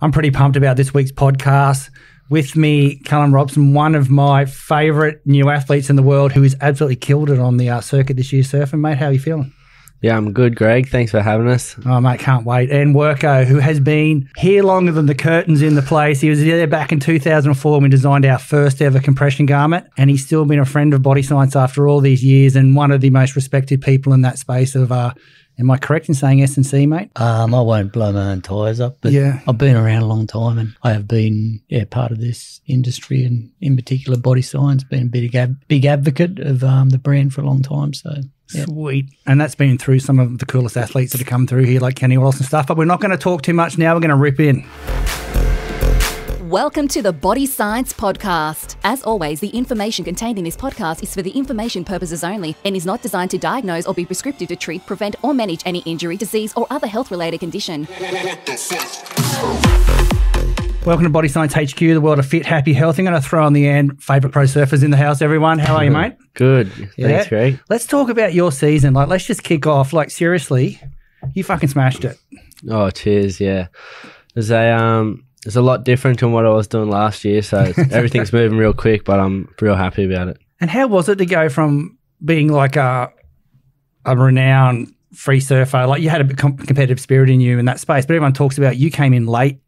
I'm pretty pumped about this week's podcast. With me, Callum Robson, one of my favourite new athletes in the world who has absolutely killed it on the circuit this year surfing. Mate, how are you feeling? Yeah, I'm good, Greg. Thanks for having us. Oh, mate, can't wait. And Worko, who has been here longer than the curtains in the place. He was there back in 2004 when we designed our first ever compression garment, and he's still been a friend of body science after all these years and one of the most respected people in that space of am I correct in saying S&C, mate? I won't blow my own tyres up, but yeah. I've been around a long time and I have been part of this industry and in particular body science, been a big advocate of the brand for a long time. So yeah. Sweet. And that's been through some of the coolest athletes that have come through here like Kenny Wallace and stuff, but we're not going to talk too much now. We're going to rip in. Welcome to the Body Science Podcast. As always, the information contained in this podcast is for the information purposes only and is not designed to diagnose or be prescriptive to treat, prevent or manage any injury, disease or other health-related condition. Welcome to Body Science HQ, the world of fit, happy, healthy. I'm going to throw on the end favourite pro surfers in the house, everyone. How are you, mate? Good. Thanks, Greg. Let's talk about your season. Let's just kick off. Seriously, you fucking smashed it. Oh, cheers, yeah. It's a lot different from what I was doing last year, so everything's moving real quick, but I'm real happy about it. And how was it to go from being like a renowned free surfer, like you had a bit competitive spirit in you in that space, but everyone talks about you came in late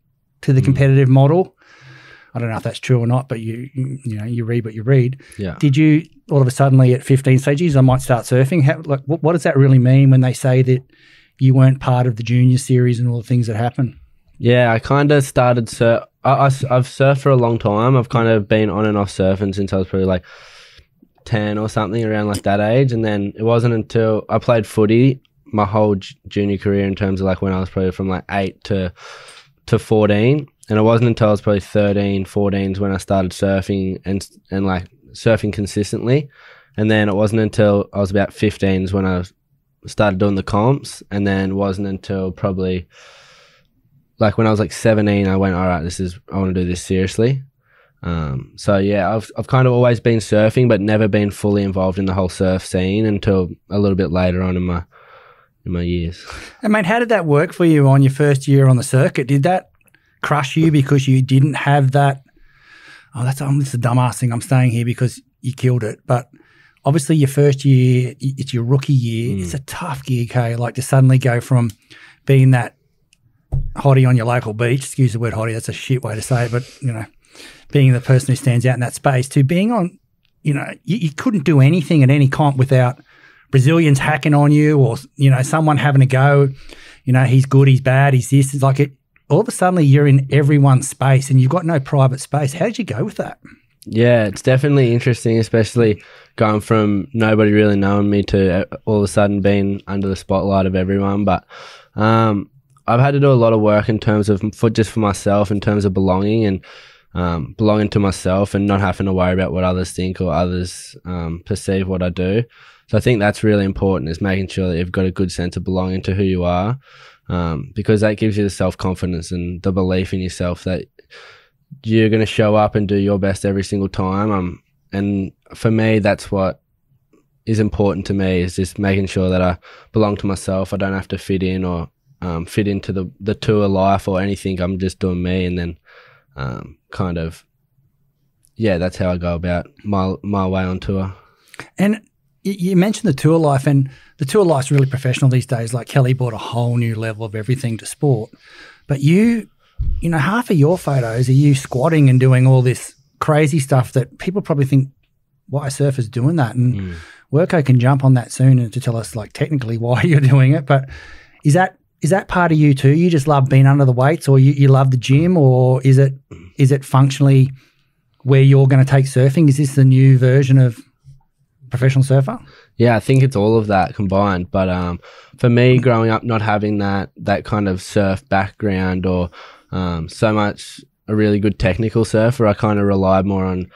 to the competitive model. I don't know if that's true or not, but you read what you read. Yeah. Did you all of a sudden at 15 say, geez, I might start surfing? What does that really mean when they say that you weren't part of the junior series and all the things that happen? Yeah, I kind of started I've surfed for a long time. I've kind of been on and off surfing since I was probably like 10 or something, around like that age. And then it wasn't until I played footy my whole junior career in terms of like when I was probably from like 8 to 14. And it wasn't until I was probably 13, 14s when I started surfing and like surfing consistently. And then it wasn't until I was about 15s when I started doing the comps. And then it wasn't until probably like when I was like 17, I went, all right, I want to do this seriously. So yeah, I've kind of always been surfing, but never been fully involved in the whole surf scene until a little bit later on in my years. And mate, how did that work for you on your first year on the circuit? Did that crush you because you didn't have that? Oh, this is a dumbass thing. I'm staying here because you killed it. But obviously your first year, it's your rookie year. It's a tough gig, okay? Like to suddenly go from being that hottie on your local beach, excuse the word hottie, that's a shit way to say it, but, being the person who stands out in that space to being on, you couldn't do anything at any comp without Brazilians hacking on you or, someone having a go, he's good, he's bad, he's this. It's like it. All of a sudden you're in everyone's space and you've got no private space. How did you go with that? Yeah, it's definitely interesting, especially going from nobody really knowing me to all of a sudden being under the spotlight of everyone. But I've had to do a lot of work in terms of just for myself, in terms of belonging and belonging to myself and not having to worry about what others think or others perceive what I do. So I think that's really important, is making sure that you've got a good sense of belonging to who you are, because that gives you the self-confidence and the belief in yourself that you're going to show up and do your best every single time. And for me, that's what is important to me, is just making sure that I belong to myself. I don't have to fit in or fit into the tour life or anything. I'm just doing me, and then that's how I go about my way on tour. And you mentioned the tour life, and the tour life's really professional these days. Like Kelly brought a whole new level of everything to sport. But half of your photos are you squatting and doing all this crazy stuff that people probably think, why are surfers doing that? And Worko can jump on that soon and to tell us like technically why you're doing it. But is that part of you too? You just love being under the weights, or you love the gym, or is it functionally where you're going to take surfing? Is this the new version of professional surfer? Yeah, I think it's all of that combined. But for me, growing up not having that kind of surf background or so much a really good technical surfer, I kind of relied more on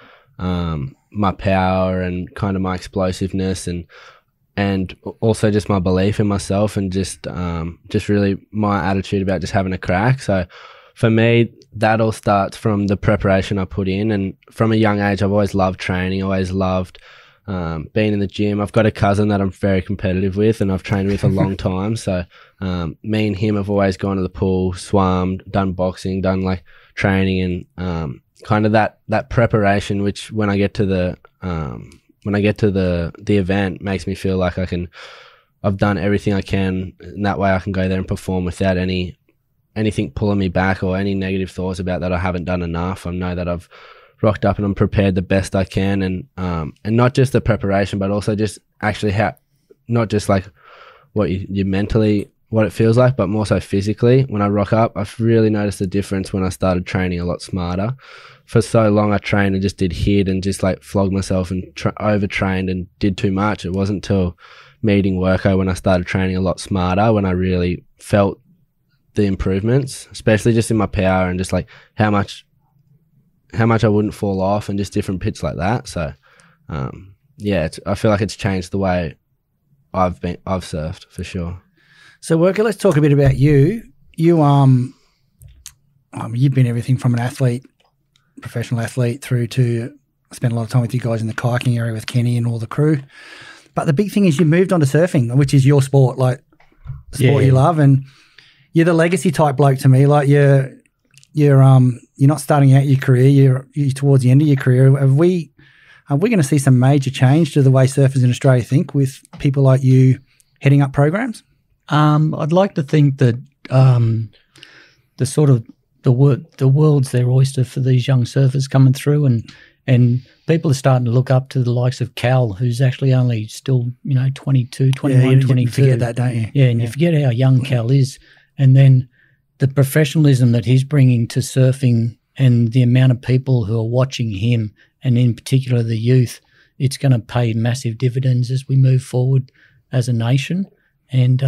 my power and kind of my explosiveness and also just my belief in myself and just really my attitude about just having a crack. So for me, that all starts from the preparation I put in. And from a young age, I've always loved training, always loved being in the gym. I've got a cousin that I'm very competitive with and I've trained with a long time. So me and him have always gone to the pool, swum, done boxing, done like training and kind of that preparation, which when I get to the event makes me feel like I've done everything I can, and that way I can go there and perform without anything pulling me back or any negative thoughts about that I haven't done enough. I know that I've rocked up and I'm prepared the best I can, and not just the preparation, but also just actually not just like what you mentally, what it feels like, but more so physically. When I rock up, I've really noticed the difference when I started training a lot smarter. For so long I trained and just did HIIT and just like flogged myself and overtrained and did too much. It wasn't until meeting Worko when I started training a lot smarter when I really felt the improvements, especially just in my power and just like how much I wouldn't fall off and just different bits like that. So I feel like it's changed the way I've surfed for sure. So Worko, let's talk a bit about you. You've been everything from an athlete, professional athlete, through to spent a lot of time with you guys in the kayaking area with Kenny and all the crew. But the big thing is you moved on to surfing, which is your sport, like the sport you love, and you're the legacy type bloke to me. Like you're not starting out your career, you're towards the end of your career. Are we going to see some major change to the way surfers in Australia think with people like you heading up programs? I'd like to think that the world's their oyster for these young surfers coming through, and people are starting to look up to the likes of Cal, who's actually only still 22, 21, 22. You forget that, don't you? Yeah, and you forget how young Cal is, and then the professionalism that he's bringing to surfing and the amount of people who are watching him, and in particular the youth, it's going to pay massive dividends as we move forward as a nation. And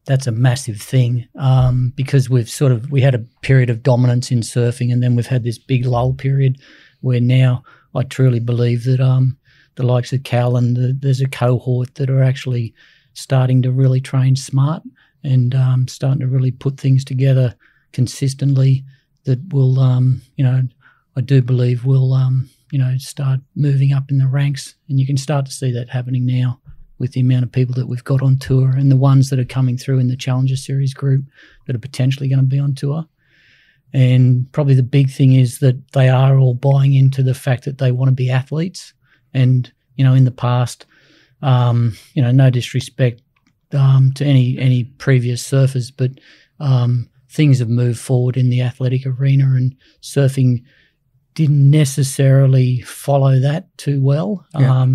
that's a massive thing because we had a period of dominance in surfing, and then we've had this big lull period where now I truly believe that the likes of Cal and there's a cohort that are actually starting to really train smart and starting to really put things together consistently that will, I do believe will, start moving up in the ranks. And you can start to see that happening now with the amount of people that we've got on tour and the ones that are coming through in the Challenger Series group that are potentially going to be on tour. And probably the big thing is that they are all buying into the fact that they want to be athletes. And, in the past, no disrespect to any previous surfers, but things have moved forward in the athletic arena, and surfing didn't necessarily follow that too well. Yeah.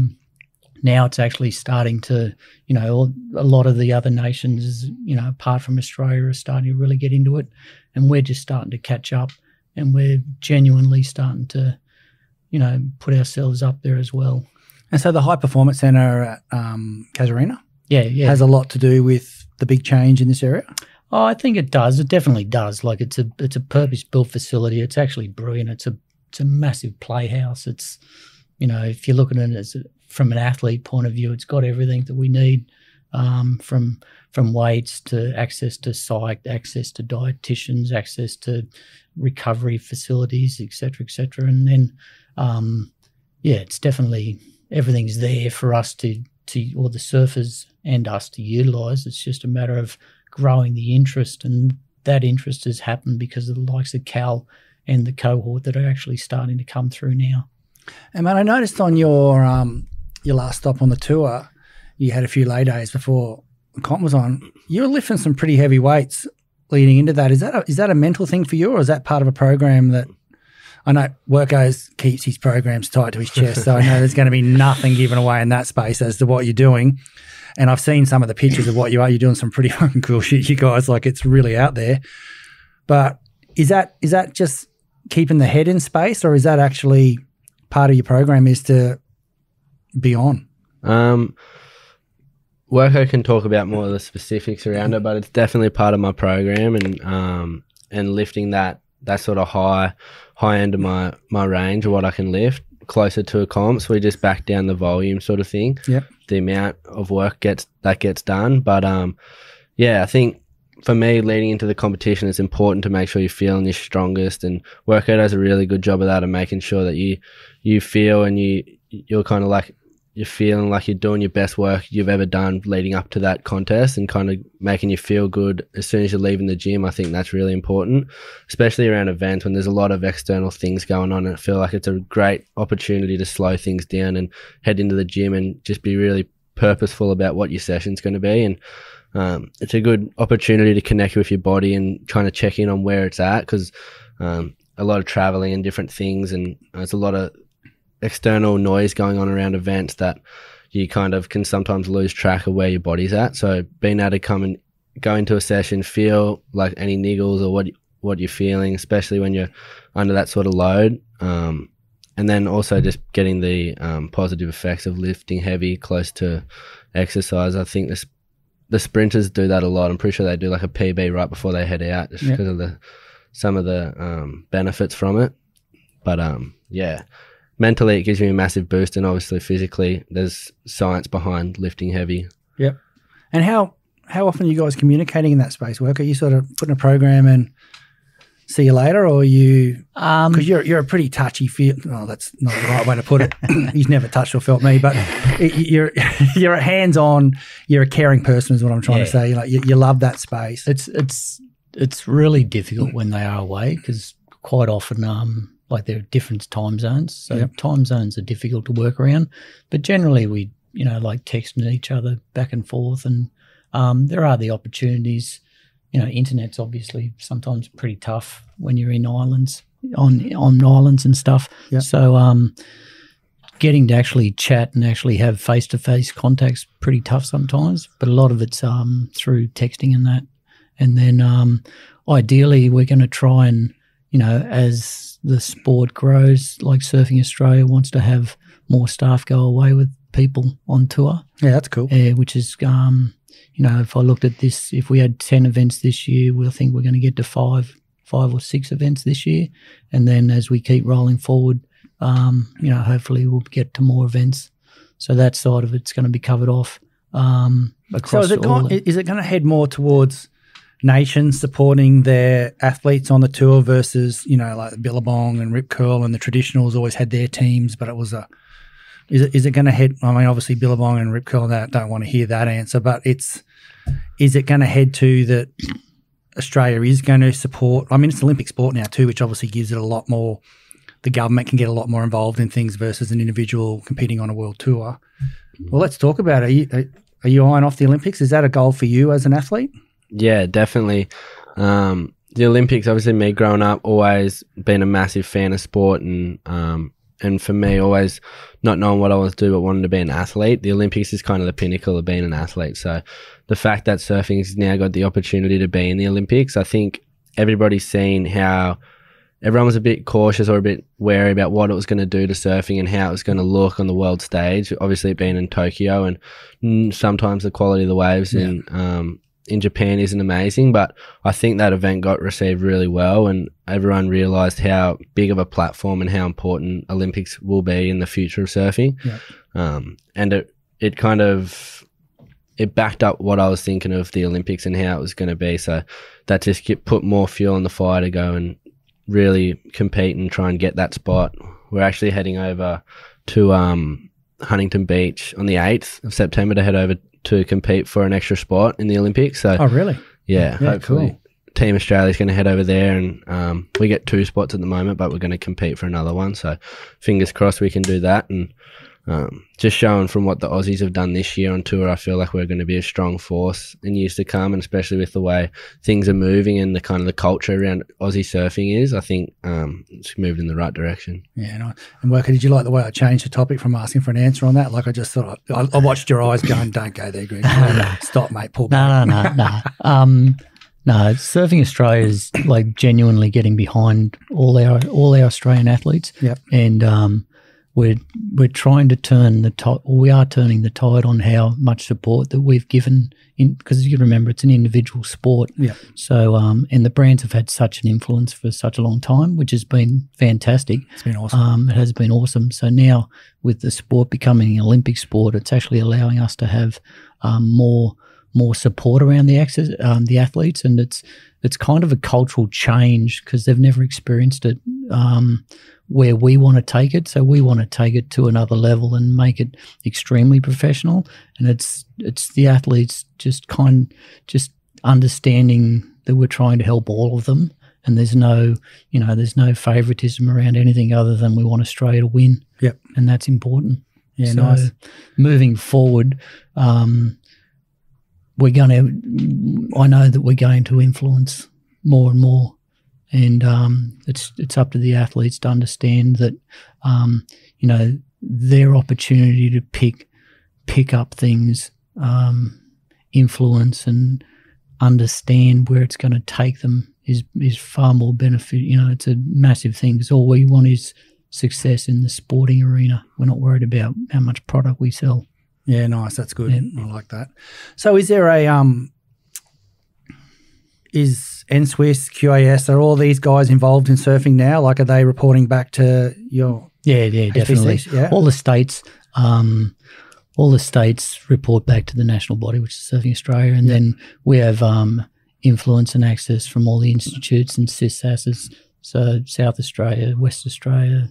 Now it's actually starting to, a lot of the other nations, apart from Australia, are starting to really get into it, and we're just starting to catch up, and we're genuinely starting to, put ourselves up there as well. And so the High Performance Centre at Casuarina has a lot to do with the big change in this area? Oh, I think it does. It definitely does. Like it's a purpose-built facility. It's actually brilliant. It's a massive playhouse. It's, if you look at it from an athlete point of view, it's got everything that we need, from weights to access to psych, access to dietitians, access to recovery facilities, et cetera, and then it's definitely everything's there for us to or the surfers and us to utilise. It's just a matter of growing the interest, and that interest has happened because of the likes of Cal and the cohort that are actually starting to come through now. And man, I noticed on your last stop on the tour, you had a few lay days before the comp was on. You were lifting some pretty heavy weights leading into that. Is that a mental thing for you, or is that part of a program that I know Worko keeps his programs tight to his chest, so I know there's going to be nothing given away in that space as to what you're doing. And I've seen some of the pictures of what you are. You're doing some pretty fucking cool shit, you guys. Like, it's really out there. But is that just keeping the head in space, or is that actually part of your program is to be on? Worko can talk about more of the specifics around it, but it's definitely part of my program, and lifting that sort of high end of my range of what I can lift closer to a comp. So we just back down the volume sort of thing. Yep. The amount of work gets done. But I think for me, leading into the competition, it's important to make sure you're feeling your strongest, and workout does a really good job of that, of making sure that you feel and you're kind of like, you're feeling like you're doing your best work you've ever done leading up to that contest, and kind of making you feel good as soon as you're leaving the gym. I think that's really important, especially around events when there's a lot of external things going on. And I feel like it's a great opportunity to slow things down and head into the gym and just be really purposeful about what your session's going to be. And it's a good opportunity to connect with your body and trying to check in on where it's at, because a lot of traveling and different things, and there's a lot of external noise going on around events that you kind of can sometimes lose track of where your body's at. So being able to come and go into a session, feel like any niggles or what you're feeling, especially when you're under that sort of load, and then also just getting the positive effects of lifting heavy close to exercise. I think the sprinters do that a lot. I'm pretty sure they do like a PB right before they head out, just because of some of the benefits from it. But yeah, mentally it gives you a massive boost, and obviously physically there's science behind lifting heavy. Yep. And how often are you guys communicating in that space? Work? Are you sort of putting a program and see you later, or are you, because you're a pretty touchy that's not the right way to put it. He's never touched or felt me, but you're a hands-on, you're a caring person is what I'm trying to say. Like you love that space. It's really difficult when they are away, because quite often like there are different time zones. So time zones are difficult to work around, but generally we, like texting each other back and forth, and there are the opportunities. Internet's obviously sometimes pretty tough when you're in islands, on islands and stuff. Yep. So getting to actually chat and actually have face-to-face contact's pretty tough sometimes, but a lot of it's through texting and that. And then ideally we're going to try and, as the sport grows, like Surfing Australia wants to have more staff go away with people on tour. Yeah, that's cool. Which is if I looked at this, if we had 10 events this year, I think we're going to get to five or six events this year. And then as we keep rolling forward, hopefully we'll get to more events. So that side of it's going to be covered off. Across is it going to head more towards nations supporting their athletes on the tour versus, like Billabong and Rip Curl and the traditionals always had their teams, but it was is it going to head? I mean, obviously Billabong and Rip Curl don't want to hear that answer, but is it going to head to that Australia is going to support? I mean, it's Olympic sport now too, which obviously gives it a lot more. The government can get a lot more involved in things versus an individual competing on a world tour. Well, let's talk about it. Are you eyeing off the Olympics? Is that a goal for you as an athlete? Yeah, definitely. The Olympics, obviously, me growing up, always been a massive fan of sport, and for me, always not knowing what I wanted to do but wanting to be an athlete. The Olympics is kind of the pinnacle of being an athlete. So the fact that surfing has now got the opportunity to be in the Olympics, I think everybody's seen how everyone was a bit cautious or a bit wary about what it was going to do to surfing and how it was going to look on the world stage. Obviously, being in Tokyo, and sometimes the quality of the waves in Japan isn't amazing, but I think that event got received really well, and everyone realised how big of a platform and how important Olympics will be in the future of surfing. Yeah. And it backed up what I was thinking of the Olympics and how it was going to be. So that just put more fuel on the fire to go and really compete and try and get that spot. We're actually heading over to Huntington Beach on the 8th of September to head over to compete for an extra spot in the Olympics. So, oh, really? Yeah, hopefully. Cool. Team Australia's going to head over there, and we get 2 spots at the moment, but we're going to compete for another one. So fingers crossed we can do that. And just showing from what the Aussies have done this year on tour, I feel like we're going to be a strong force in years to come, and especially with the way things are moving and the kind of the culture around Aussie surfing is, I think it's moved in the right direction. Yeah, and Worker, did you like the way I changed the topic from asking for an answer on that? Like I just thought, I watched your eyes going, don't go there, Greg. Stop, mate. Pull back. No, Surfing Australia is like genuinely getting behind all our Australian athletes. Yep. And we're trying to turn the tide. We are turning the tide on how much support that we've given in, because you remember it's an individual sport. Yeah. So and the brands have had such an influence for such a long time, which has been fantastic. It's been awesome. It has been awesome. So now with the sport becoming an Olympic sport, it's actually allowing us to have more more support around the athletes, and it's kind of a cultural change because they've never experienced it where we want to take it. So we want to take it to another level and make it extremely professional. And it's the athletes just understanding that we're trying to help all of them. And there's no favoritism around anything other than we want Australia to win. Yep. And that's important. Yeah, so nice. Moving forward, I know that we're going to influence more and more. And it's up to the athletes to understand that, their opportunity to pick up things, influence and understand where it's going to take them is far more benefit. It's a massive thing because all we want is success in the sporting arena. We're not worried about how much product we sell. Yeah, nice. That's good. Yeah. I like that. So is there is NSWIS, QAS, are all these guys involved in surfing now? Like, are they reporting back to your Yeah, definitely. HPCs? Yeah. All the states report back to the national body, which is Surfing Australia, and then we have influence and access from all the institutes and CISASs. So South Australia, West Australia,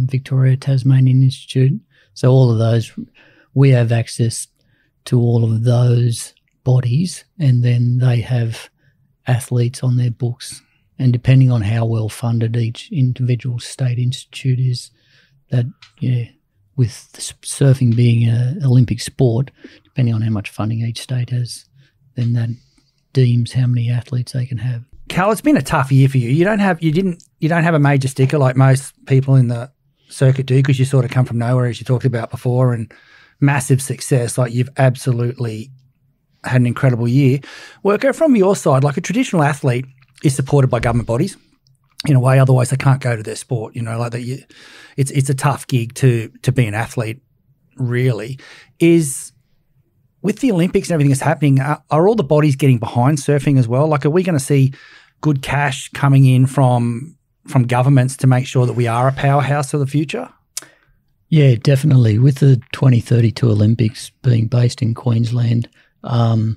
Victoria, Tasmanian Institute. So all of those, we have access to all of those bodies, and then they have athletes on their books. And depending on how well funded each individual state institute is, that, with surfing being an Olympic sport, depending on how much funding each state has, then that deems how many athletes they can have. Cal, it's been a tough year for you. You don't have a major sticker like most people in the circuit do, because you sort of come from nowhere, as you talked about before, and massive success. Like, you've absolutely had an incredible year. Worker, from your side, like, a traditional athlete is supported by government bodies in a way, otherwise they can't go to their sport. Like that. It's a tough gig to be an athlete. Really, is with the Olympics and everything that's happening. Are all the bodies getting behind surfing as well? Like, are we going to see good cash coming in from governments to make sure that we are a powerhouse for the future? Yeah, definitely. With the 2032 Olympics being based in Queensland, the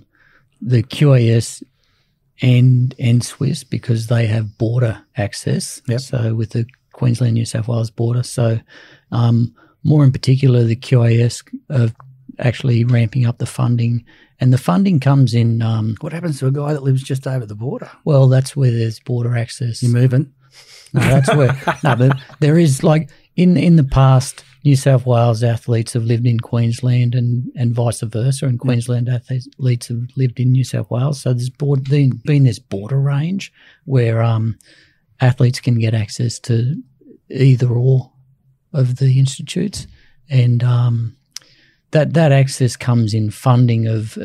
QAS and NSWIS, because they have border access. Yep. So with the Queensland-New South Wales border. So more in particular, the QAS are actually ramping up the funding. And the funding comes in... What happens to a guy that lives just over the border? Well, that's where there's border access. You're moving? No, that's where... No, but there is, like, in the past, New South Wales athletes have lived in Queensland and vice versa, and Queensland athletes have lived in New South Wales. So there's been this border range where athletes can get access to either or of the institutes, and that access comes in funding of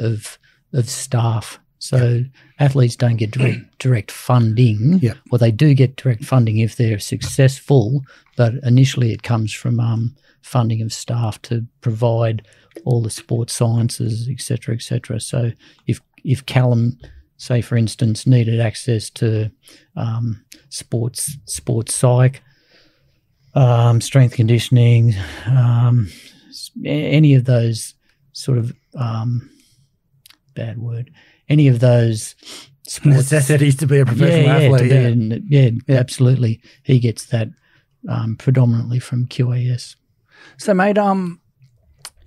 staff. So athletes don't get direct funding. Yeah. Well, they do get direct funding if they're successful, but initially it comes from funding of staff to provide all the sports sciences, et cetera, et cetera. So if Callum, say for instance, needed access to sports psych, strength conditioning, any of those sort of any of those sports necessities to be a professional athlete. Absolutely. He gets that predominantly from QAS. So, mate,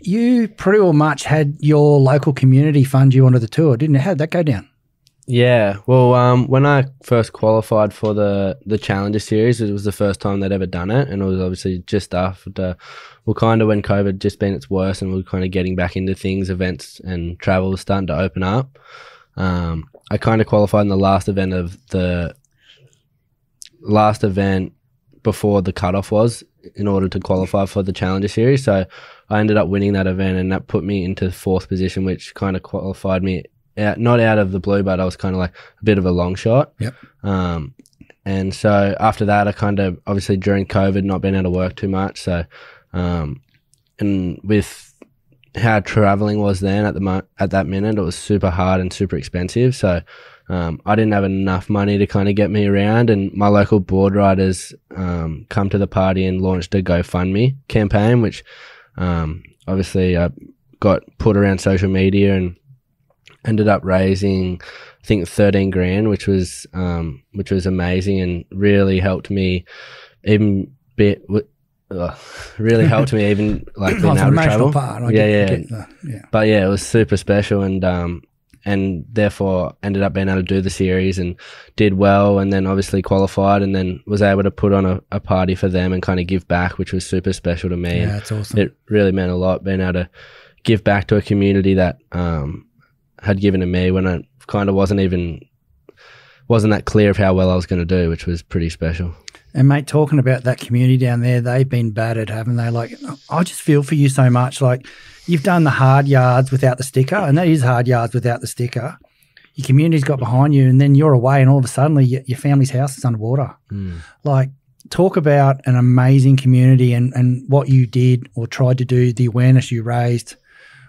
you pretty much had your local community fund you onto the tour, didn't you? How did that go down? Yeah, well, when I first qualified for the Challenger Series, it was the first time they'd ever done it, and it was obviously just after, kind of when COVID just been its worst, and we were kind of getting back into things, events and travel was starting to open up. I kind of qualified in the last event before the cutoff was, in order to qualify for the Challenger Series. So I ended up winning that event, and that put me into fourth position, which kind of qualified me not out of the blue, but I was kind of like a bit of a long shot. Yep. And so after that, I kind of, obviously during COVID, not being able to work too much. So, and with how traveling was then at that minute, it was super hard and super expensive. So, I didn't have enough money to kind of get me around, and my local board riders come to the party and launched a GoFundMe campaign, which obviously got put around social media, ended up raising, I think, 13 grand, which was amazing and really helped me even really helped me even like being able to travel. Part. But yeah, it was super special, and therefore ended up being able to do the series and did well, and then obviously qualified, and then was able to put on a party for them and kind of give back, which was super special to me. Yeah, that's awesome. It really meant a lot being able to give back to a community that had given to me when I kind of wasn't that clear of how well I was going to do, which was pretty special. And mate, talking about that community down there, they've been battered, haven't they? Like, I just feel for you so much. Like, you've done the hard yards without the sticker, and that is hard yards without the sticker. Your community's got behind you, and then you're away, and all of a sudden your family's house is underwater. Like, talk about an amazing community and what you did or tried to do, the awareness you raised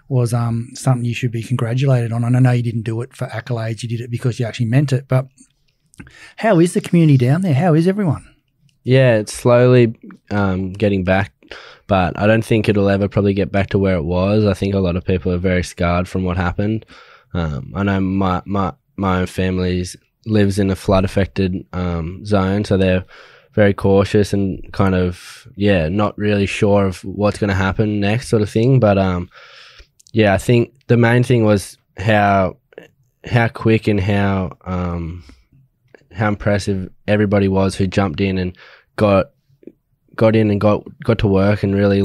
was something you should be congratulated on. And I know you didn't do it for accolades. You did it because you actually meant it. But how is the community down there? How is everyone? Yeah, it's slowly getting back, but I don't think it'll ever probably get back to where it was. I think a lot of people are very scarred from what happened. I know my own family lives in a flood-affected zone, so they're very cautious and kind of, not really sure of what's going to happen next sort of thing. But, I think the main thing was how quick and how impressive everybody was who jumped in and got in and got to work, and really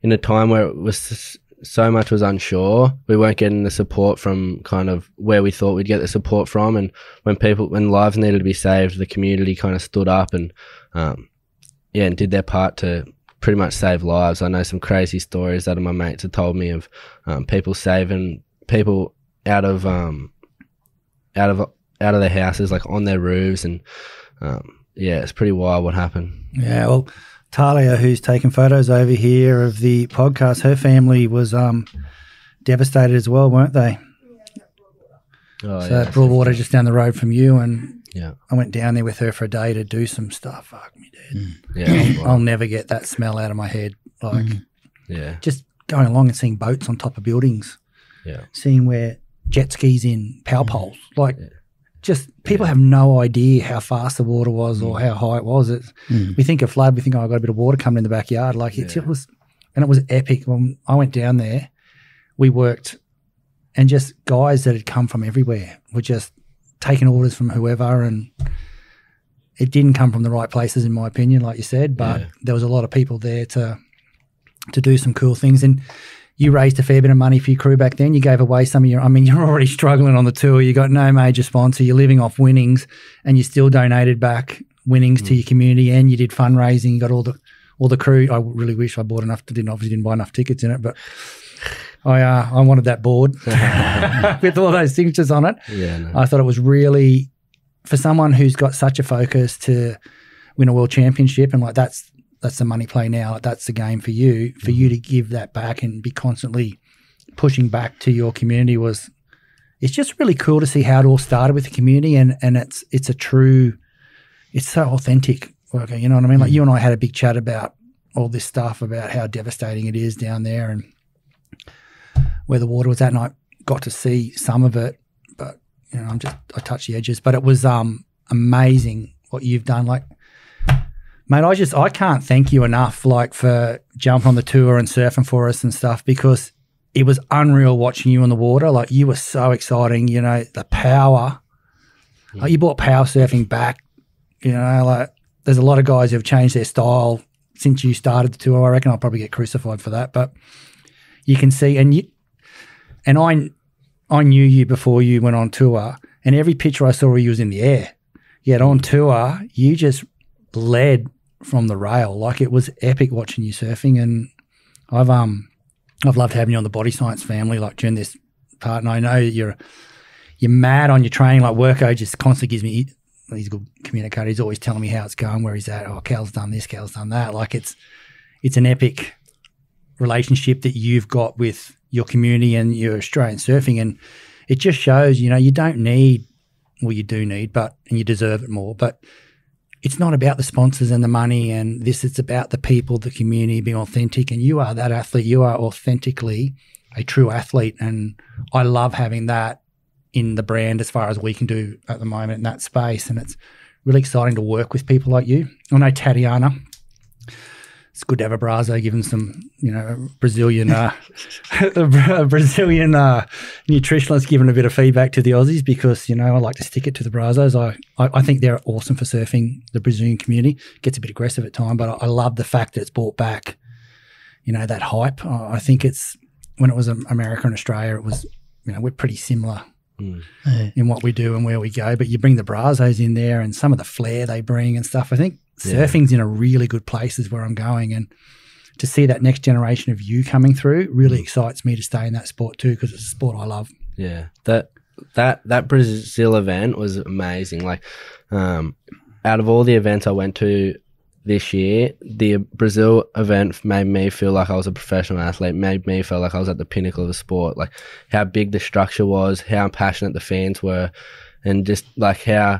in a time where it was so much was unsure, we weren't getting the support from kind of where we thought we'd get the support from. And when lives needed to be saved, the community kind of stood up and and did their part to pretty much save lives. I know some crazy stories that my mates have told me of people saving people out of their houses, like on their roofs, and it's pretty wild what happened. Yeah, well, Talia, who's taken photos over here of the podcast, her family was devastated as well, weren't they? So Broadwater just down the road from you, and I went down there with her for a day to do some stuff. Fuck me, dude. I'll never get that smell out of my head. Like, just going along and seeing boats on top of buildings, seeing where jet skis in power poles, like. Just people have no idea how fast the water was or how high it was. We think of flood, we think, I've got a bit of water coming in the backyard. Like it was, and it was epic. When I went down there, we worked, and just guys that had come from everywhere were just taking orders from whoever, and it didn't come from the right places, in my opinion, like you said. But there was a lot of people there to do some cool things. And you raised a fair bit of money for your crew back then. You gave away some of your, you're already struggling on the tour. You got no major sponsor. You're living off winnings, and you still donated back winnings to your community, and you did fundraising. You got all the crew. I really wish I bought enough. Obviously didn't buy enough tickets in it, but I wanted that board with all those signatures on it. I thought it was really, for someone who's got such a focus to win a world championship, and like that's the money play now. That's the game for you. For you to give that back and be constantly pushing back to your community it's just really cool to see how it all started with the community, and it's so authentic. You know what I mean? Like you and I had a big chat about all this stuff, about how devastating it is down there and where the water was at, and I got to see some of it, but I touched the edges. But it was amazing what you've done. Like, mate, I can't thank you enough, like, for jumping on the tour and surfing for us and stuff, because it was unreal watching you on the water. Like, you were so exciting, the power. Like, you brought power surfing back, like, there's a lot of guys who have changed their style since you started the tour. I reckon I'll probably get crucified for that, but you can see, and I knew you before you went on tour, and every picture I saw of you was in the air. Yet on tour, you just led from the rail. Like, it was epic watching you surfing, and I've loved having you on the Body Science family, like, during this part. And I know you're mad on your training. Like, Worko just constantly gives me, he's a good communicator. He's always telling me how it's going, where he's at. Oh, Cal's done this, Cal's done that. Like, it's an epic relationship that you've got with your community and your Australian surfing, and it just shows, you don't need, well, you do need, and you deserve it more, but it's not about the sponsors and the money and this. It's about the people, the community, being authentic. And you are that athlete. You are authentically a true athlete. And I love having that in the brand as far as we can do at the moment in that space. And it's really exciting to work with people like you. I know Tatiana. It's good to have a Brazo given some, Brazilian Brazilian nutritionist giving a bit of feedback to the Aussies because, I like to stick it to the Brazos. I think they're awesome for surfing the Brazilian community. Gets a bit aggressive at times, but I love the fact that it's brought back, that hype. I think it's, when it was America and Australia, it was, we're pretty similar in what we do and where we go. But you bring the Brazos in there and some of the flair they bring and stuff. I think surfing's in a really good place is where I'm going, and to see that next generation of you coming through really excites me to stay in that sport too, because it's a sport I love. Yeah, that Brazil event was amazing. Like, out of all the events I went to this year, the Brazil event made me feel like I was a professional athlete, made me feel like I was at the pinnacle of the sport, like how big the structure was, how passionate the fans were, and just like how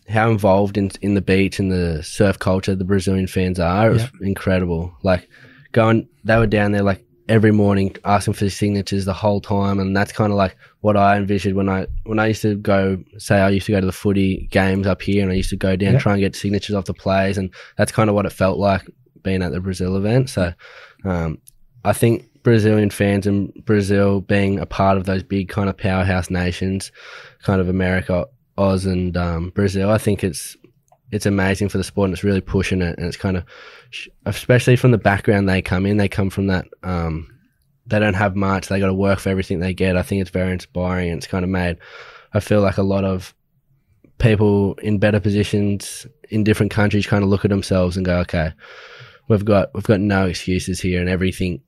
involved in the beach and the surf culture the Brazilian fans are. It was incredible. Like, they were down there like every morning asking for signatures the whole time, and that's kind of like what I envisioned when I used to go, say I used to go to the footy games up here, and I used to go down try and get signatures off the players, and that's kind of what it felt like being at the Brazil event. So I think Brazilian fans and Brazil being a part of those big kind of powerhouse nations, kind of America, Oz and Brazil, I think it's amazing for the sport, and it's really pushing it, and it's kind of, especially from the background they come from that, they don't have much, they got to work for everything they get. I think it's very inspiring, and it's kind of made, I feel like a lot of people in better positions in different countries kind of look at themselves and go, okay, we've got no excuses here, and everything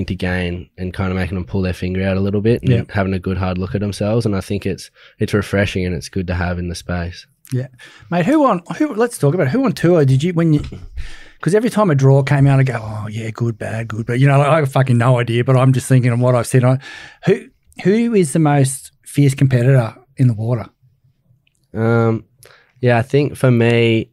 to gain, and kind of making them pull their finger out a little bit and having a good hard look at themselves. And I think it's refreshing, and it's good to have in the space. Yeah, mate. Let's talk about it. Who won tour? Did you, because every time a draw came out, I go, oh yeah, good, bad, good, but I have fucking no idea. But I'm just thinking of what I've seen. Who is the most fierce competitor in the water? I think for me,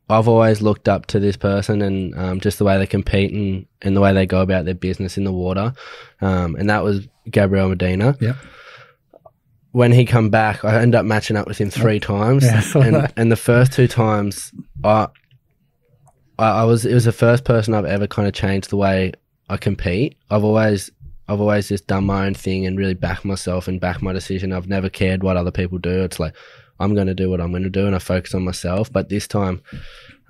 I've always looked up to this person, and just the way they compete and the way they go about their business in the water. And that was Gabriel Medina. Yeah. When he come back, I ended up matching up with him 3 times. Yeah, and the first 2 times, it was the first person I've ever kind of changed the way I compete. I've always just done my own thing and really backed myself and backed my decision. I've never cared what other people do. It's like, I'm going to do what I'm going to do, and I focus on myself. But this time,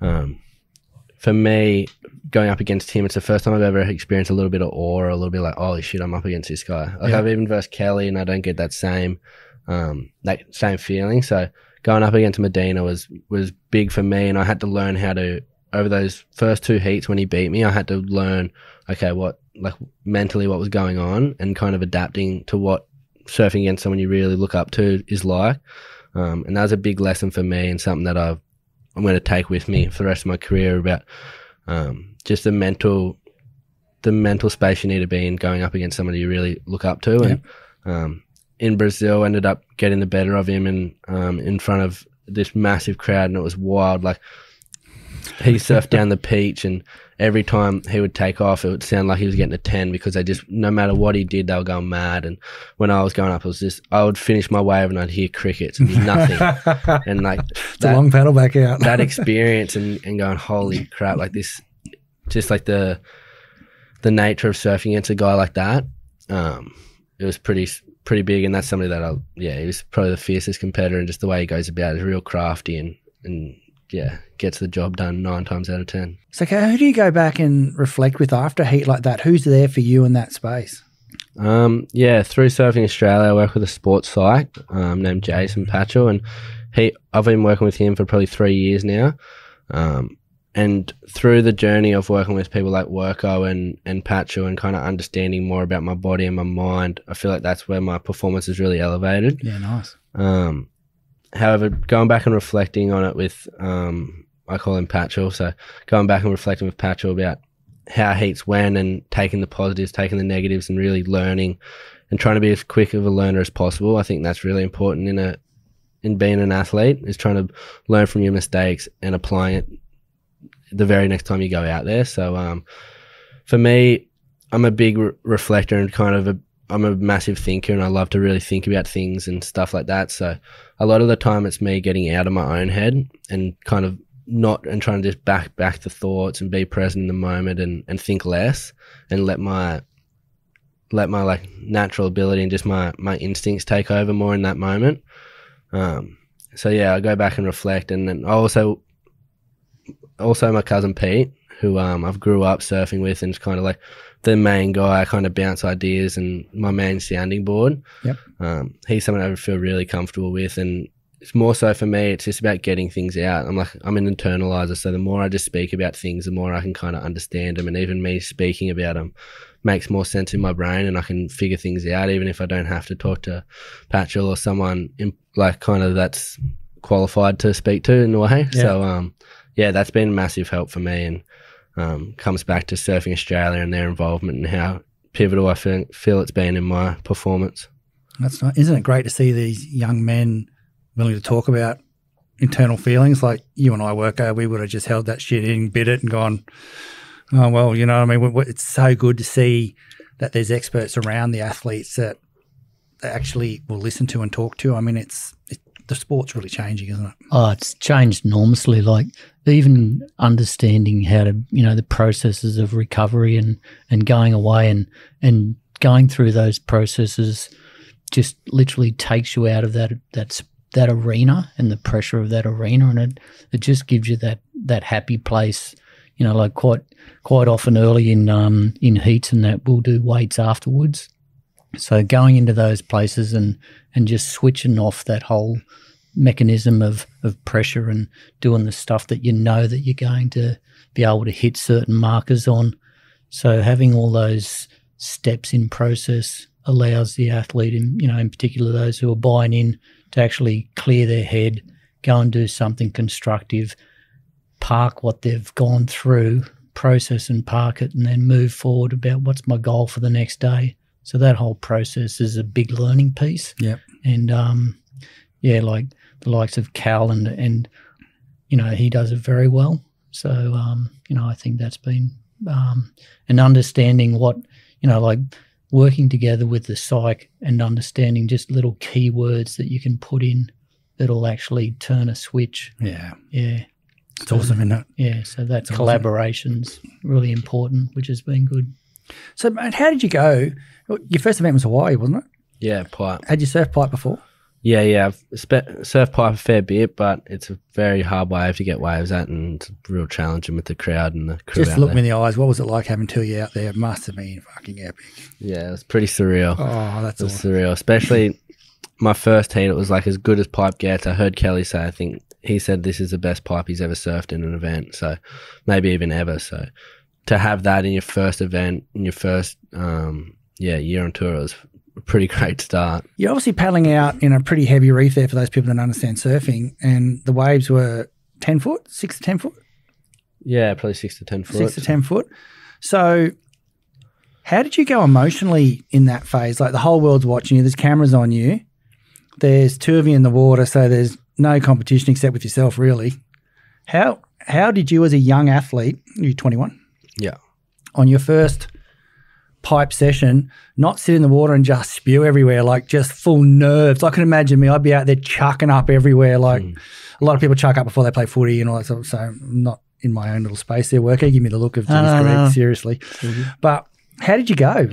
for me, going up against him, it's the first time I've ever experienced a little bit of awe, or a little bit like, holy shit, I'm up against this guy. Like, I've even versed Kelly, and I don't get that same feeling. So going up against Medina was big for me, and I had to learn how to, over those first 2 heats when he beat me, I had to learn, okay, mentally what was going on, and kind of adapting to what surfing against someone you really look up to is like. And that was a big lesson for me, and something that I'm going to take with me for the rest of my career, about just the mental space you need to be in going up against somebody you really look up to. And in Brazil, ended up getting the better of him, and in front of this massive crowd, and it was wild. Like, he surfed down the beach, and every time he would take off, it would sound like he was getting a 10, because they just, no matter what he did, they were going mad. And when I was going up, it was just, I would finish my wave and I'd hear crickets and nothing. And like, it's a long paddle back out. That experience and going, holy crap, like this, just like the nature of surfing against a guy like that, it was pretty big. And that's somebody that he was probably the fiercest competitor, and just the way he goes about it is real crafty, and gets the job done 9 times out of 10. So who do you go back and reflect with after a heat like that? Who's there for you in that space? Through Surfing Australia, I work with a sports psych named Jason Patchell, and I've been working with him for probably 3 years now. And through the journey of working with people like Worko and Patchell, and kind of understanding more about my body and my mind, I feel like that's where my performance is really elevated. Yeah, nice. However, going back and reflecting on it with, I call him Patchell, so going back and reflecting with Patchell about how heats went, and taking the positives, taking the negatives, and really learning and trying to be as quick of a learner as possible. I think that's really important in being an athlete, is trying to learn from your mistakes and applying it the very next time you go out there. So for me, I'm a big reflector, and kind of I'm a massive thinker and I love to really think about things and stuff like that. So a lot of the time it's me getting out of my own head and kind of trying to just back the thoughts and be present in the moment and think less and let my like natural ability and just my instincts take over more in that moment. So yeah, I go back and reflect, and then also my cousin Pete, who I've grew up surfing with, and it's kind of like the main guy. I kind of bounce ideas and my main sounding board. Yep. He's someone I feel really comfortable with, and it's more so for me, it's just about getting things out. I'm an internalizer, so the more I just speak about things, the more I can kind of understand them, and even me speaking about them makes more sense in my brain, and I can figure things out even if I don't have to talk to Patchell or someone like kind of that's qualified to speak to in a way. Yeah. So yeah, that's been a massive help for me, and comes back to Surfing Australia and their involvement and how pivotal I feel it's been in my performance. That's nice. Isn't it great to see these young men willing to talk about internal feelings? Like you and I, Worko, we would have just held that shit in, bit it and gone, oh, well, you know what I mean? It's so good to see that there's experts around the athletes that they actually will listen to and talk to. I mean, the sport's really changing, isn't it? Oh, it's changed enormously. Like even understanding how to, the processes of recovery and going away and going through those processes just literally takes you out of that arena and the pressure of that arena, and it just gives you that happy place. Like quite often early in heats and that we'll do weights afterwards. So going into those places and just switching off that whole mechanism of pressure and doing the stuff that that you're going to be able to hit certain markers on. So having all those steps in process allows the athlete, in particular those who are buying in, to actually clear their head, go and do something constructive, park what they've gone through, process and park it, and then move forward about what's my goal for the next day. So that whole process is a big learning piece. Yep. And like the likes of Cal and he does it very well. So I think that's been and understanding what like working together with the psych and understanding just little keywords that you can put in that'll actually turn a switch. Yeah. Yeah. It's awesome, isn't it? Yeah, so that collaboration's really important, which has been good. So, mate, how did you go? Your first event was Hawaii, wasn't it? Yeah, pipe. Had you surfed pipe before? Yeah. I've surfed pipe a fair bit, but it's a very hard wave to get waves at, and it's real challenging with the crowd and the crew. Just look me in the eyes. What was it like having two of you out there? It must have been fucking epic. Yeah, it was pretty surreal. Oh, that's awesome. Surreal, especially my first heat. It was like as good as pipe gets. I heard Kelly say, I think he said this is the best pipe he's ever surfed in an event, so maybe even ever. So to have that in your first event, in your first year on tour, it was a pretty great start. You're obviously paddling out in a pretty heavy reef there for those people that don't understand surfing, and the waves were 10 foot, 6 to 10 foot? Yeah, probably 6 to 10 foot. 6 to 10 foot. So how did you go emotionally in that phase? Like the whole world's watching you, there's cameras on you, there's two of you in the water, so there's no competition except with yourself, really. How did you as a young athlete, you're 21? Yeah. On your first pipe session, not sit in the water and just spew everywhere, like just full nerves? I can imagine me, I'd be out there chucking up everywhere. Like a lot of people chuck up before they play footy and all that stuff. So I'm not in my own little space there, Worker. Give me the look of Greg, seriously. Mm-hmm. But how did you go?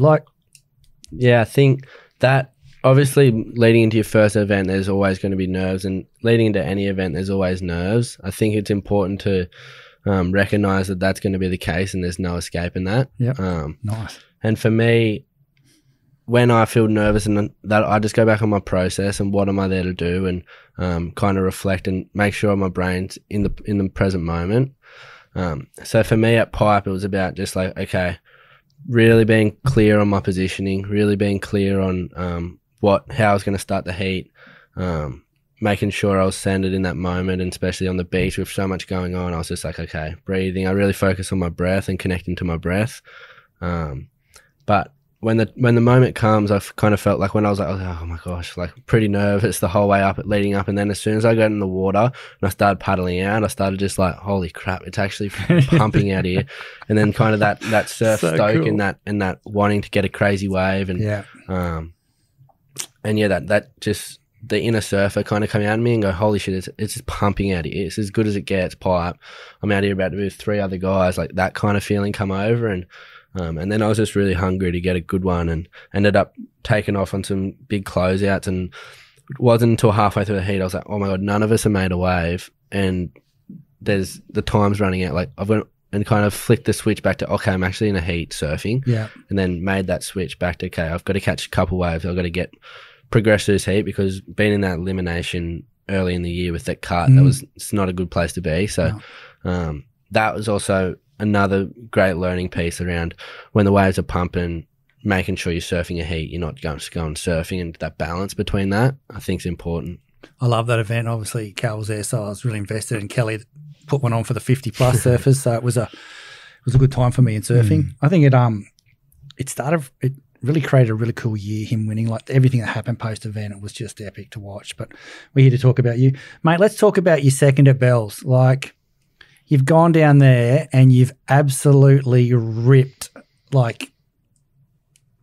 Yeah, I think that obviously leading into your first event, there's always going to be nerves, and leading into any event, there's always nerves. I think it's important to recognize that that's going to be the case, and there's no escaping that. Yep. Nice. And for me, when I feel nervous, and that I just go back on my process and what am I there to do, and kind of reflect and make sure my brain's in the present moment. So for me at pipe, it was about just like, okay, really being clear on my positioning, really being clear on how I was going to start the heat, making sure I was centered in that moment, and especially on the beach with so much going on, I was just like, okay, breathing. I really focus on my breath and connecting to my breath. But when the moment comes, I've kind of felt like when I was like, oh my gosh, like pretty nervous the whole way up, leading up. And then as soon as I got in the water and I started paddling out, I started just like, holy crap, it's actually pumping out here. And then kind of that surf So stoke cool. and that wanting to get a crazy wave. And, that just the inner surfer kind of come out of me and go, holy shit, it's just pumping out here. It's as good as it gets, pipe. I'm out here about to be with 3 other guys, like that kind of feeling come over. And then I was just really hungry to get a good one and ended up taking off on some big closeouts. And it wasn't until halfway through the heat, I was like, oh my God, none of us have made a wave. And the time's running out. Like I've went and kind of flicked the switch back to, okay, I'm actually in a heat surfing. Yeah. And then made that switch back to, okay, I've got to catch a couple waves. I've got to progress through this heat, because being in that elimination early in the year with that cut, it's not a good place to be. So that was also another great learning piece around when the waves are pumping, making sure you're surfing a heat, you're not going surfing, and that balance between that, I think, is important. I love that event. Obviously, Cal was there, so I was really invested, and Kelly put one on for the 50 plus surfers, so it was a good time for me in surfing. I think it really created a really cool year, him winning, like everything that happened post event. It was just epic to watch. But we're here to talk about you, mate. Let's talk about your second at Bells. Like, you've gone down there and you've absolutely ripped. Like,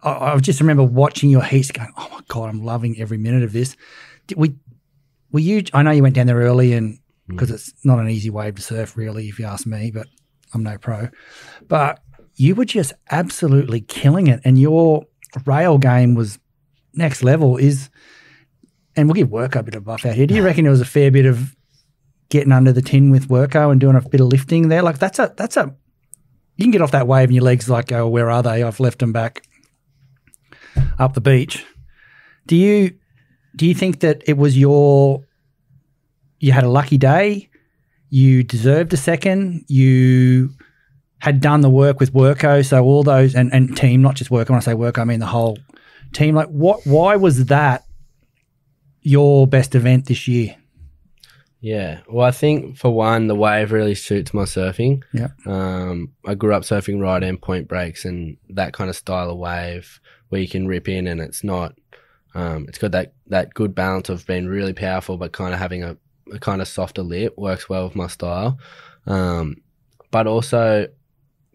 I just remember watching your heats going, oh my God, I'm loving every minute of this. Were you, I know you went down there early, and because it's not an easy wave to surf really, if you ask me, but I'm no pro. But you were just absolutely killing it, and your rail game was next level. And we'll give Worko a bit of buff out here. Do you reckon there was a fair bit of getting under the tin with Worko and doing a bit of lifting there? Like that's a you can get off that wave and your legs like go, where are they? I've left them back up the beach. Do you think that it was you had a lucky day, you deserved a second, you had done the work with Worko, so all those and team, not just Worko. When I say Worko, I mean the whole team. Like, why was that your best event this year? Yeah, well, I think for one, the wave really suits my surfing. Yeah. I grew up surfing right end point breaks and that kind of style of wave where you can rip in, and it's not. It's got that good balance of being really powerful but kind of having a kind of softer lip. Works well with my style, but also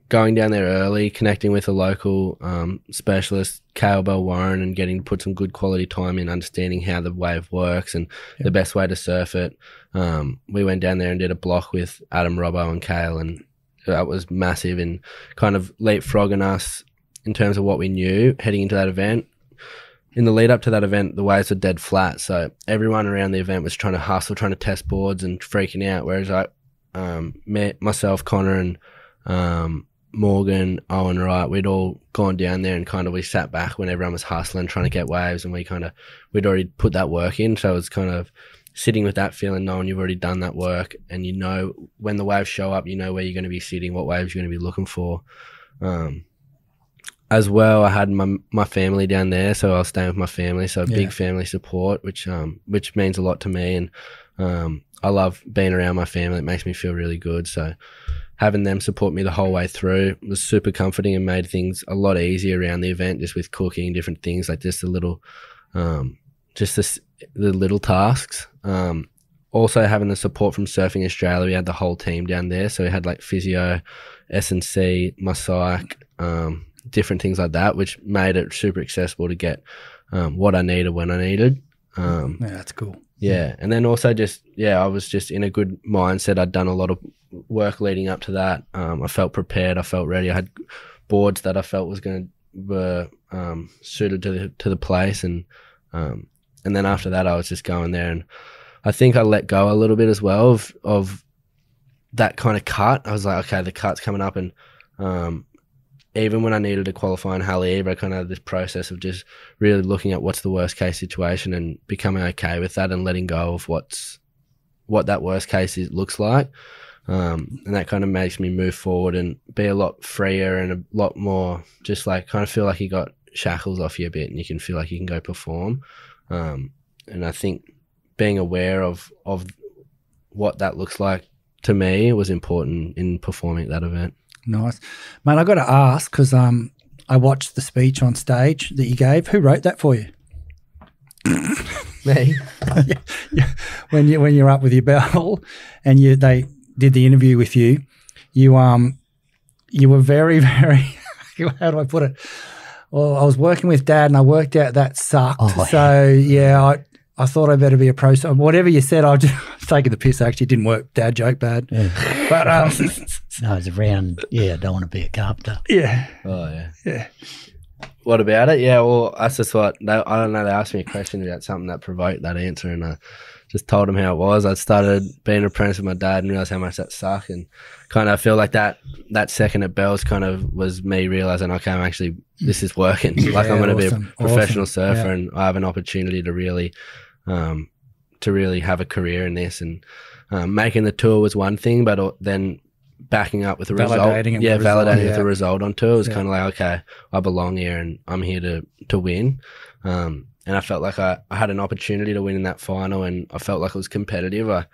going down there early, connecting with a local specialist, Bell Warren, and getting to put some good quality time in understanding how the wave works and the best way to surf it. We went down there and did a block with Adam, Robbo and Cale, and that was massive and kind of leapfrogging us in terms of what we knew heading into that event. In the lead up to that event, the waves were dead flat, so everyone around the event was trying to hustle, trying to test boards and freaking out, whereas myself, Connor and Morgan, Owen, Wright, we'd all gone down there and kind of we sat back when everyone was hustling, trying to get waves, and we'd already put that work in. So it was kind of sitting with that feeling, knowing you've already done that work, and you know when the waves show up, you know where you're going to be sitting, what waves you're going to be looking for. As well, I had my family down there, so I was staying with my family, so big family support, which means a lot to me, and I love being around my family. It makes me feel really good, so having them support me the whole way through was super comforting and made things a lot easier around the event, just with cooking, different things, like just the little tasks. Also having the support from Surfing Australia, we had the whole team down there, so we had like physio, S&C, my psych, different things like that, which made it super accessible to get what I needed when I needed. Yeah, that's cool. Yeah, and then also I was just in a good mindset. I'd done a lot of work leading up to that. I felt prepared. I felt ready. I had boards that I felt were suited to the place, and then after that, I was just going there, and I think I let go a little bit as well of that kind of cut. I was like, okay, the cut's coming up, and even when I needed to qualify in Halle-Eve, I kind of had this process of just really looking at what's the worst case situation and becoming okay with that and letting go of what that worst case looks like. And that kind of makes me move forward and be a lot freer and a lot more just like kind of feel like you got shackles off you a bit and you can feel like you can go perform. And I think being aware of what that looks like to me was important in performing at that event. Nice. Mate, I got to ask because I watched the speech on stage that you gave. Who wrote that for you? Me. Yeah. When you're up with your bell and they did the interview with you, you were very, very how do I put it? Well, I was working with Dad and I worked out that sucked. Oh, so yeah, I thought I better be a pro. So whatever you said, I was taking the piss. Actually, it didn't work. Dad joke bad. Yeah. But No, it's around. Yeah, I don't want to be a carpenter. yeah, Oh, yeah. yeah. What about it? Yeah, well, that's just what, I don't know, they asked me a question about something that provoked that answer, and I just told them how it was. I started being an apprentice with my dad and realised how much that sucked, and kind of feel like that second at Bells kind of was me realising, okay, this is working. Like I'm going to be a professional surfer, and I have an opportunity to really have a career in this. And making the tour was one thing, but then backing up with a result. Validating with a result on tour was kind of like, okay, I belong here and I'm here to win. And I felt like I had an opportunity to win in that final, and I felt like it was competitive. I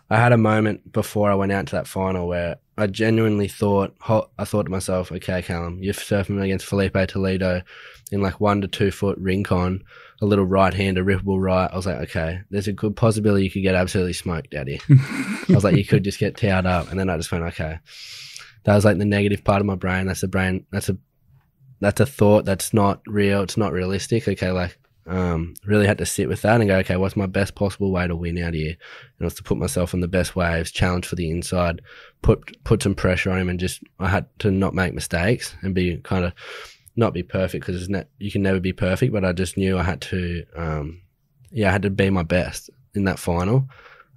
had a moment before I went out to that final where I genuinely thought to myself, okay, Callum, you're surfing against Felipe Toledo in like 1 to 2 foot rincon, a little right hand, a rippable right. I was like, okay, there's a good possibility you could get absolutely smoked out here. I was like, you could just get towed up. And then I just went, okay, that was like the negative part of my brain. That's a thought that's not real. It's not realistic. Okay, like really had to sit with that and go, okay, what's my best possible way to win out here? And it was to put myself on the best waves, challenge for the inside, put some pressure on him, and just I had to not make mistakes and be kind of not be perfect, because you can never be perfect, but I just knew I had to I had to be my best in that final.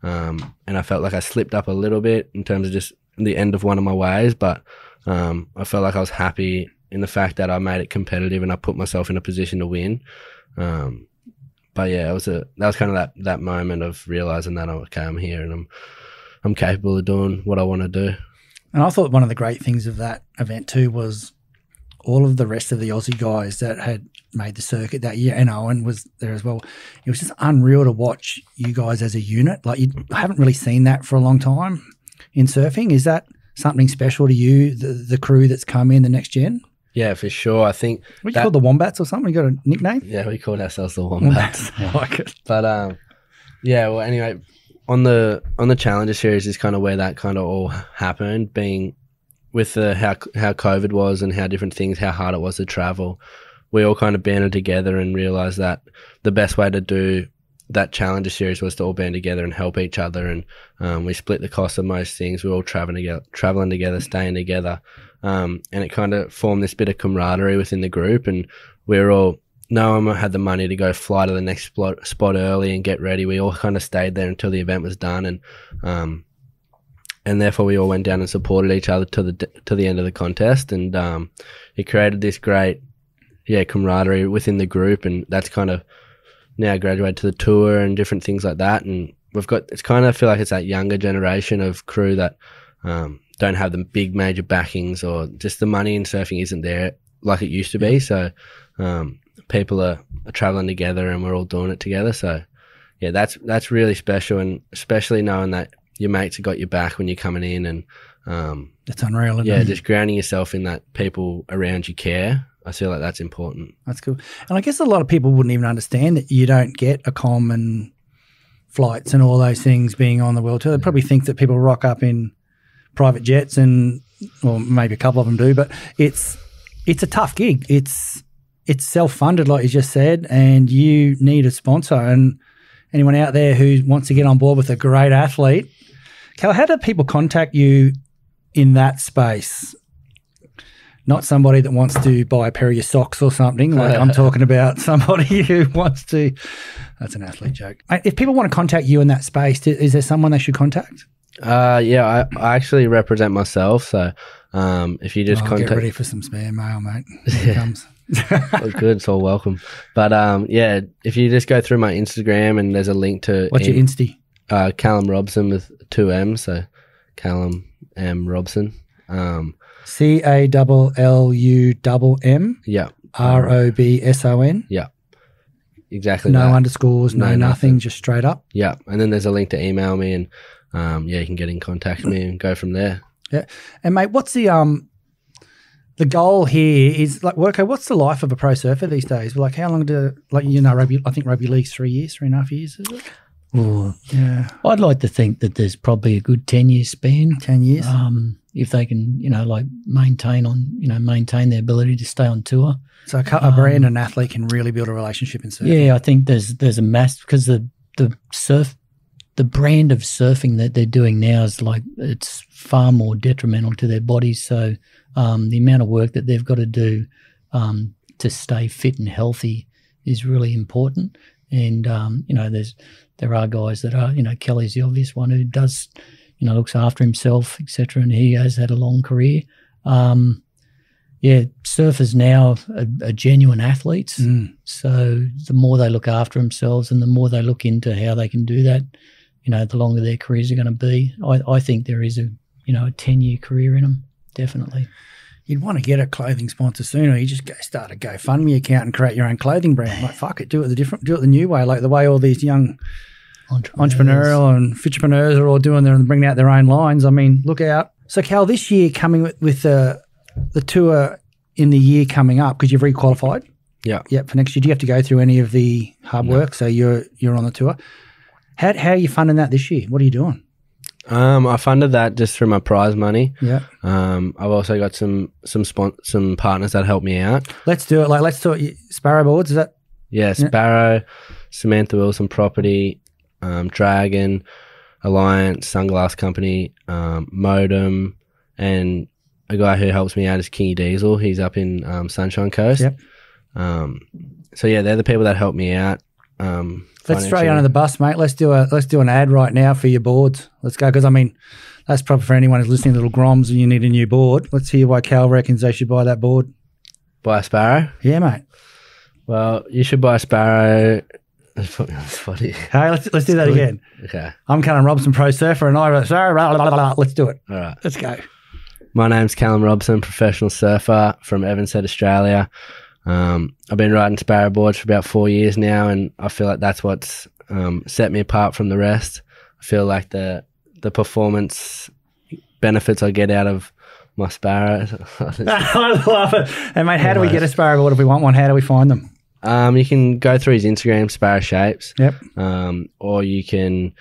And I felt like I slipped up a little bit in terms of just the end of one of my waves, but I felt like I was happy in the fact that I made it competitive and I put myself in a position to win. But yeah, that was kind of that moment of realizing that, okay, I'm here and I'm capable of doing what I want to do. And I thought one of the great things of that event too was all of the rest of the Aussie guys that had made the circuit that year, and Owen was there as well. It was just unreal to watch you guys as a unit. Like, you haven't really seen that for a long time in surfing. Is that something special to you, the crew that's come in, the next gen? Yeah, for sure. I think what you called the Wombats or something? You got a nickname? Yeah, we called ourselves the Wombats. I like it. But yeah. Well, anyway, on the Challenger series is kind of where that kind of all happened. Being with how COVID was and how different things, how hard it was to travel, we all kind of banded together and realized that the best way to do that Challenger series was to all band together and help each other. And we split the cost of most things. We were all traveling together, staying together. And it kind of formed this bit of camaraderie within the group, and we were all, no one had the money to go fly to the next spot early and get ready. We all kind of stayed there until the event was done, and therefore we all went down and supported each other to the end of the contest, and it created this great camaraderie within the group, and that's kind of now graduated to the tour and different things like that. And it's kind of feel like it's that younger generation of crew that don't have the big major backings, or just the money in surfing isn't there like it used to be. So people are traveling together and we're all doing it together. So yeah, that's really special, and especially knowing that your mates have got your back when you're coming in, and that's unreal. Isn't it? Just grounding yourself in that people around you care. I feel like that's important. That's cool. And I guess a lot of people wouldn't even understand that you don't get a comm and flights and all those things being on the world tour. They probably think that people rock up in private jets, or maybe a couple of them do, but it's a tough gig. It's self-funded, like you just said, and you need a sponsor. And anyone out there who wants to get on board with a great athlete, Cal, how do people contact you in that space? Not somebody that wants to buy a pair of your socks or something. Like, I'm talking about somebody who wants to. That's an athlete joke. If people want to contact you in that space, is there someone they should contact? I actually represent myself. So if you just contact, get ready for some spam mail, mate. Here it comes. Well, good, it's all welcome. But if you just go through my Instagram, and there's a link to what's your Insta? Callum Robson with 2 M's, so Callum M Robson. CALLUMM. Yeah. ROBSON. Yeah. Exactly. No that. underscores, no nothing, just straight up. Yeah, and then there's a link to email me, and you can get in contact with me and go from there. Yeah, and mate, what's the the goal here is like, okay, what's the life of a pro surfer these days? Like, how long rugby? I think rugby league's 3 years, 3.5 years, is it? Ooh. Yeah, I'd like to think that there's probably a good 10-year span. 10 years. If they can, maintain their ability to stay on tour. So a brand and an athlete can really build a relationship in surfing. Yeah, I think there's a mass because the brand of surfing that they're doing now is like it's far more detrimental to their bodies. So the amount of work that they've got to do to stay fit and healthy is really important. And there are guys that are, Kelly's the obvious one who does, looks after himself, etc. And he has had a long career. Surfers now are genuine athletes. So the more they look after themselves and the more they look into how they can do that, the longer their careers are going to be. I think there is a 10-year career in them, definitely. You'd want to get a clothing sponsor sooner. You just start a GoFundMe account and create your own clothing brand. Like, fuck it, do it the new way, like the way all these young entrepreneurial and fitchpreneurs are all doing there and bringing out their own lines. I mean, look out. So, Cal, this year coming with the tour in the year coming up, because you've re-qualified. Yeah. For next year. Do you have to go through any of the hard work? So you're on the tour. How are you funding that this year? What are you doing? I funded that just through my prize money. Yeah. I've also got some partners that help me out. Let's do it. Like, let's do it. Sparrow boards, is that? Yeah, Sparrow, Samantha Wilson Property, Dragon, Alliance, Sunglass Company, Modem, and a guy who helps me out is Kingy Diesel. He's up in Sunshine Coast. Yep. So yeah, they're the people that help me out. Let's throw you under the bus, mate. Let's do an ad right now for your boards. Let's go, because I mean, that's probably for anyone who's listening, little groms, and you need a new board. Let's hear why Cal reckons they should buy that board. Buy a Sparrow? Yeah, mate. Well, you should buy a Sparrow. That's funny. Hey, let's do that again. Okay. I'm Callum Robson, pro surfer, and let's do it. All right. Let's go. My name's Callum Robson, professional surfer from Evansett, Australia. I've been riding Sparrow boards for about 4 years now, and I feel like that's what's set me apart from the rest. I feel like the performance benefits I get out of my Sparrow. I love it. And mate, how do we get a Sparrow board if we want one? How do we find them? You can go through his Instagram, Sparrow Shapes. Yep. Or you can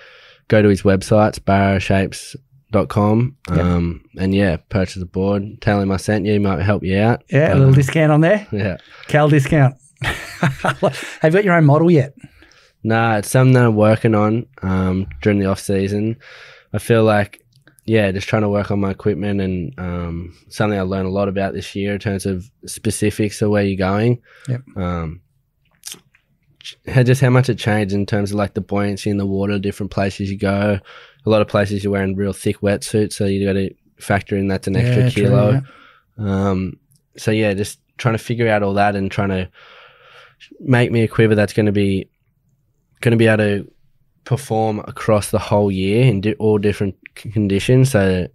go to his website, sparrowshapes.com. Yep. And yeah, purchase a board. Tell him I sent you. He might help you out. Yeah, a little discount on there. Yeah. Cal discount. Have you got your own model yet? No, it's something that I'm working on during the off season. I feel like, just trying to work on my equipment and something I learned a lot about this year in terms of specifics of where you're going. Yep. Just how much it changed in terms of like the buoyancy in the water, different places you go. A lot of places you're wearing real thick wetsuits, so you got to factor in that's an extra kilo. True, yeah. Just trying to figure out all that and trying to make me a quiver that's going to be able to perform across the whole year in all different conditions. So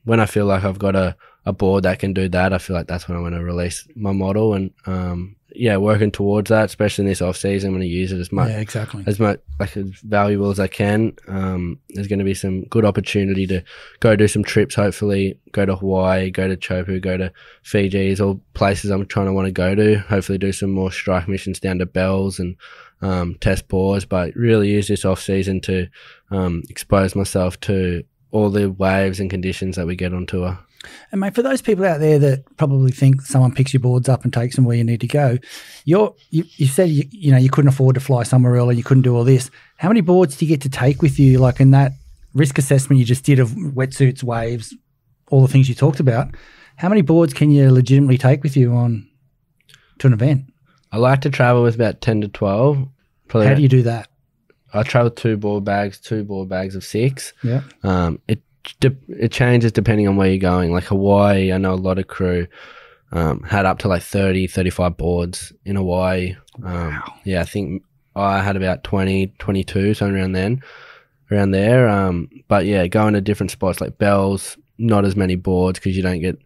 when I feel like I've got a board that can do that, I feel like that's when I'm going to release my model, and working towards that, especially in this off season. I'm going to use it as much like as valuable as I can. There's going to be some good opportunity to go do some trips, hopefully go to Hawaii, go to Chopu, go to Fiji, all places I'm trying to want to go to. Hopefully do some more strike missions down to Bells and test bores, but really use this off season to expose myself to all the waves and conditions that we get on tour. And mate, for those people out there that probably think someone picks your boards up and takes them where you need to go, you said you couldn't afford to fly somewhere early, you couldn't do all this. How many boards do you get to take with you, like in that risk assessment you just did of wetsuits, waves, all the things you talked about? How many boards can you legitimately take with you to an event? I like to travel with about 10 to 12. How do you do that? I travel two board bags of 6. Yeah. It changes depending on where you're going. Like Hawaii, I know a lot of crew had up to like 30, 35 boards in Hawaii. Wow. I think I had about 20, 22, something around there. But yeah, going to different spots like Bells, not as many boards because you don't get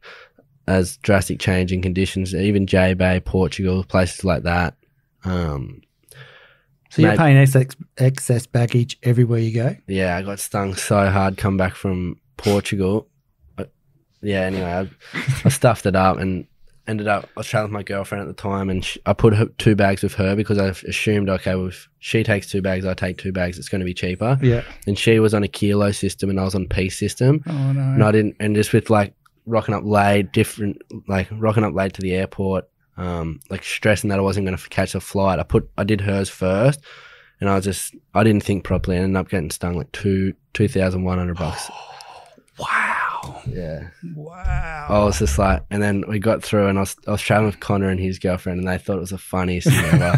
as drastic change in conditions. Even J Bay, Portugal, places like that. So you're paying excess baggage everywhere you go? Yeah, I got stung so hard come back from Portugal. yeah, anyway, I stuffed it up and ended up, I was traveling with my girlfriend at the time, and I put 2 bags with her because I assumed, okay, well, if she takes 2 bags, I take 2 bags, it's going to be cheaper. Yeah. And she was on a kilo system and I was on piece system. Oh, no. And I didn't, and just with like rocking up late to the airport, like stressing that I wasn't going to catch a flight. I did hers first, and I didn't think properly and ended up getting stung like $2,100. Wow. Yeah. Wow. I was just like, and then we got through, and I was traveling with Connor and his girlfriend, and they thought it was the funniest thing ever.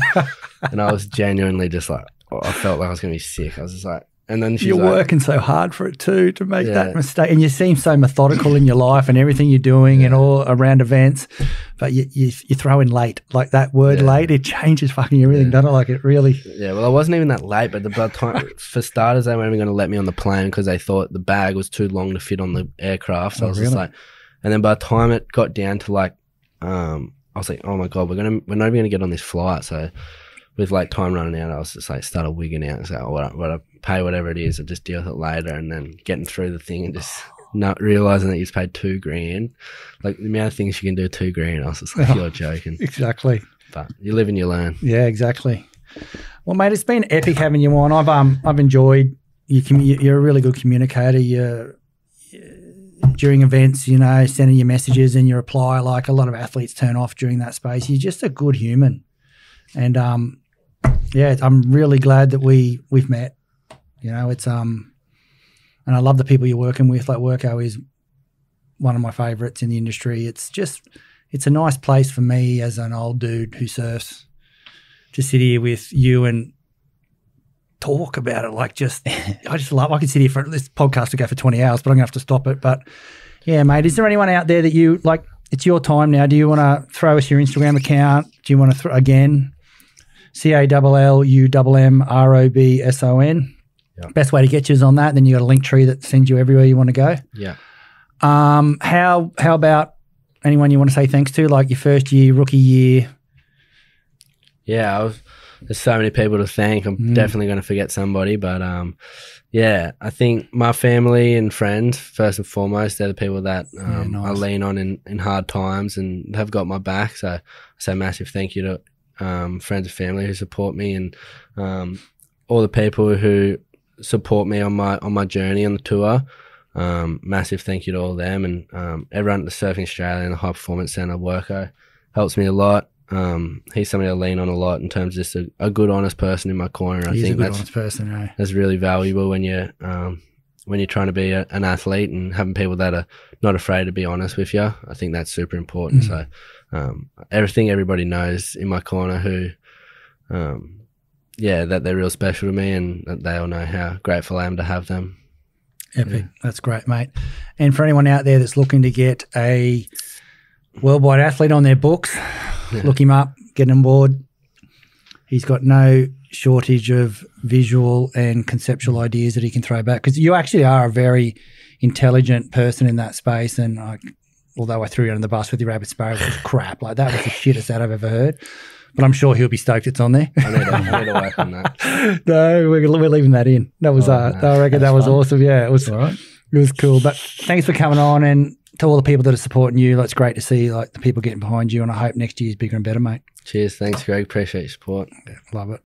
And I was genuinely just like, I felt like I was going to be sick. I was just like, and then she's You're like, working so hard for it too, to make that mistake. And you seem so methodical in your life and everything you're doing and all around events. But you throw in late. Like that word late, it changes fucking everything, doesn't it? Like it really. Yeah, well, I wasn't even that late, but by the time, for starters, they weren't even going to let me on the plane because they thought the bag was too long to fit on the aircraft. So I was just like, and then by the time it got down to like, I was like, oh my God, we're not even going to get on this flight. So with like time running out, I was just like started wigging out and say, oh, what I pay whatever it is, I'll just deal with it later. And then getting through the thing and just not realizing that you just paid $2,000. Like the amount of things you can do $2,000, I was just like, you're joking. Exactly. But you live and you learn. Yeah, exactly. Well, mate, it's been epic having you on. I've enjoyed you. You're a really good communicator. You're during events, sending your messages and you reply. Like a lot of athletes turn off during that space. You're just a good human, and I'm really glad that we've met. It's and I love the people you're working with. Like Worko is one of my favourites in the industry. It's a nice place for me as an old dude who surfs to sit here with you and talk about it. Like I could sit here for this podcast to go for 20 hours, but I'm gonna have to stop it. But yeah, mate, is there anyone out there that you like? It's your time now. Do you want to throw us your Instagram account? Do you want to again? CALLUMMROBSON. Yep. Best way to get you is on that. Then you got a link tree that sends you everywhere you want to go. Yeah. How about anyone you want to say thanks to, like your first year, rookie year? Yeah, there's so many people to thank. I'm definitely going to forget somebody, but I think my family and friends, first and foremost, they're the people that I lean on in hard times and have got my back. So I say massive thank you to friends and family who support me, and all the people who support me on my journey on the tour. Massive thank you to all of them, and everyone at the Surfing Australia and the High Performance Centre. Worko helps me a lot. He's somebody I lean on a lot in terms of just a good, honest person in my corner. He's a good, honest person, eh? That's really valuable when you're trying to be an athlete, and having people that are not afraid to be honest with you. I think that's super important. So everybody knows in my corner who that they're real special to me, and that they all know how grateful I am to have them. Epic. Yeah. That's great, mate. And for anyone out there that's looking to get a worldwide athlete on their books, look him up, get on board. He's got no shortage of visual and conceptual ideas that he can throw back, because you actually are a very intelligent person in that space. And although I threw you under the bus with your rabbit sparrow, it was crap. Like that was the shittest that I've ever heard. But I'm sure he'll be stoked it's on there. I need to work on that. No, we're leaving that in. That was I reckon that was fun. Awesome. Yeah, it was. All right. It was cool. But thanks for coming on, and to all the people that are supporting you. It's great to see like the people getting behind you, and I hope next year's bigger and better, mate. Cheers. Thanks, Greg. Appreciate your support. Yeah, love it.